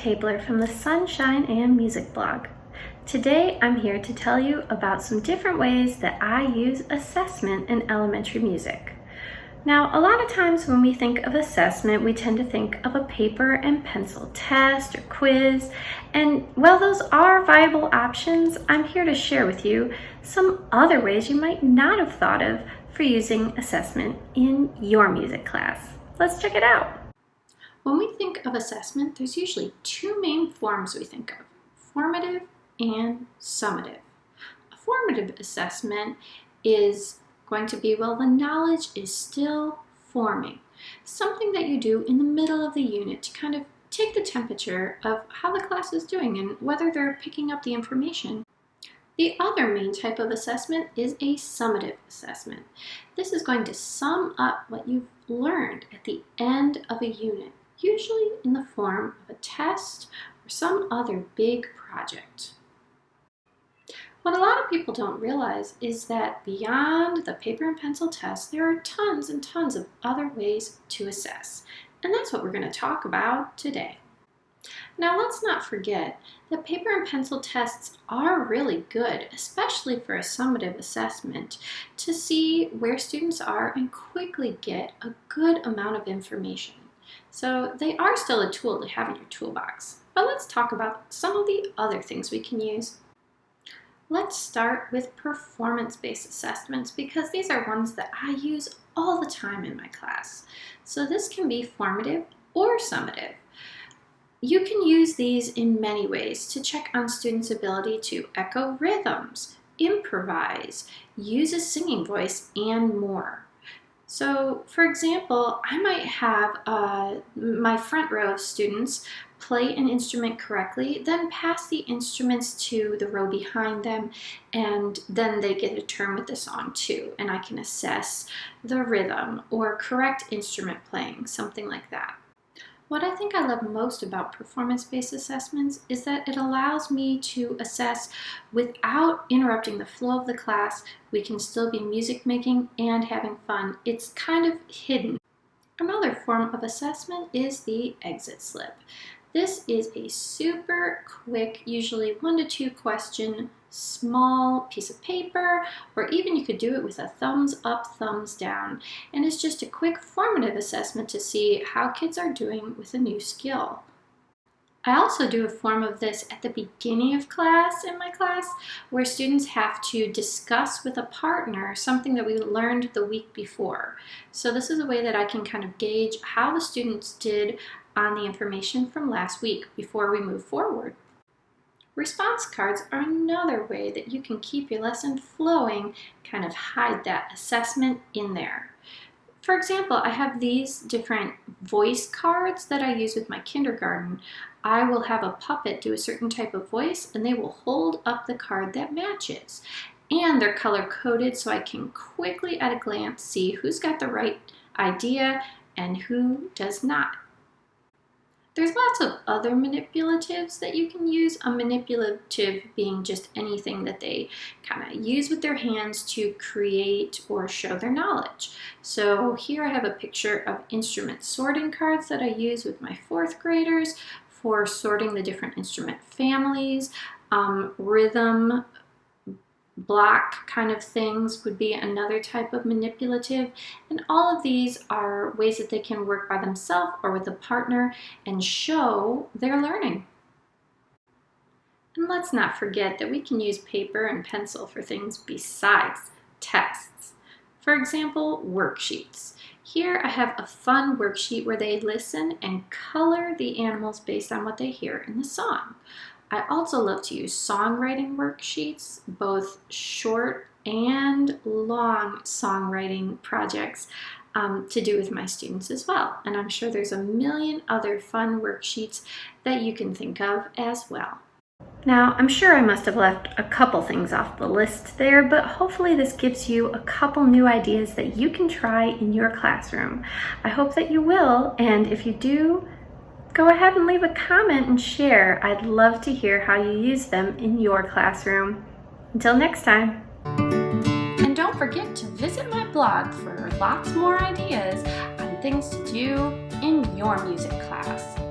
Tabler from the Sunshine and Music blog. Today I'm here to tell you about some different ways that I use assessment in elementary music. Now, a lot of times when we think of assessment, we tend to think of a paper and pencil test or quiz, and while those are viable options, I'm here to share with you some other ways you might not have thought of for using assessment in your music class. Let's check it out. When we think of assessment, there's usually two main forms we think of: formative and summative. A formative assessment is going to be, well, the knowledge is still forming. Something that you do in the middle of the unit to kind of take the temperature of how the class is doing and whether they're picking up the information. The other main type of assessment is a summative assessment. This is going to sum up what you've learned at the end of a unit, usually in the form of a test or some other big project. What a lot of people don't realize is that beyond the paper and pencil test, there are tons and tons of other ways to assess. And that's what we're going to talk about today. Now, let's not forget that paper and pencil tests are really good, especially for a summative assessment, to see where students are and quickly get a good amount of information. So they are still a tool to have in your toolbox. But let's talk about some of the other things we can use. Let's start with performance-based assessments because these are ones that I use all the time in my class. So this can be formative or summative. You can use these in many ways to check on students' ability to echo rhythms, improvise, use a singing voice, and more. So, for example, I might have my front row of students play an instrument correctly, then pass the instruments to the row behind them, and then they get a turn with the song too, and I can assess the rhythm or correct instrument playing, something like that. What I think I love most about performance-based assessments is that it allows me to assess without interrupting the flow of the class. We can still be music making and having fun. It's kind of hidden. Another form of assessment is the exit slip. This is a super quick, usually 1 to 2 question, small piece of paper, or even you could do it with a thumbs up, thumbs down. And it's just a quick formative assessment to see how kids are doing with a new skill. I also do a form of this at the beginning of class in my class where students have to discuss with a partner something that we learned the week before. So this is a way that I can kind of gauge how the students did on the information from last week before we move forward. Response cards are another way that you can keep your lesson flowing, kind of hide that assessment in there. For example, I have these different voice cards that I use with my kindergarten. I will have a puppet do a certain type of voice and they will hold up the card that matches. And they're color coded so I can quickly at a glance see who's got the right idea and who does not. There's lots of other manipulatives that you can use, a manipulative being just anything that they kind of use with their hands to create or show their knowledge. So here I have a picture of instrument sorting cards that I use with my 4th graders for sorting the different instrument families. Rhythm block kind of things would be another type of manipulative, and all of these are ways that they can work by themselves or with a partner and show their learning. And let's not forget that we can use paper and pencil for things besides tests. For example, worksheets. Here I have a fun worksheet where they listen and color the animals based on what they hear in the song. I also love to use songwriting worksheets, both short and long songwriting projects to do with my students as well. And I'm sure there's a million other fun worksheets that you can think of as well. Now, I'm sure I must have left a couple things off the list there, but hopefully this gives you a couple new ideas that you can try in your classroom. I hope that you will, and if you do, go ahead and leave a comment and share. I'd love to hear how you use them in your classroom. Until next time. And don't forget to visit my blog for lots more ideas on things to do in your music class.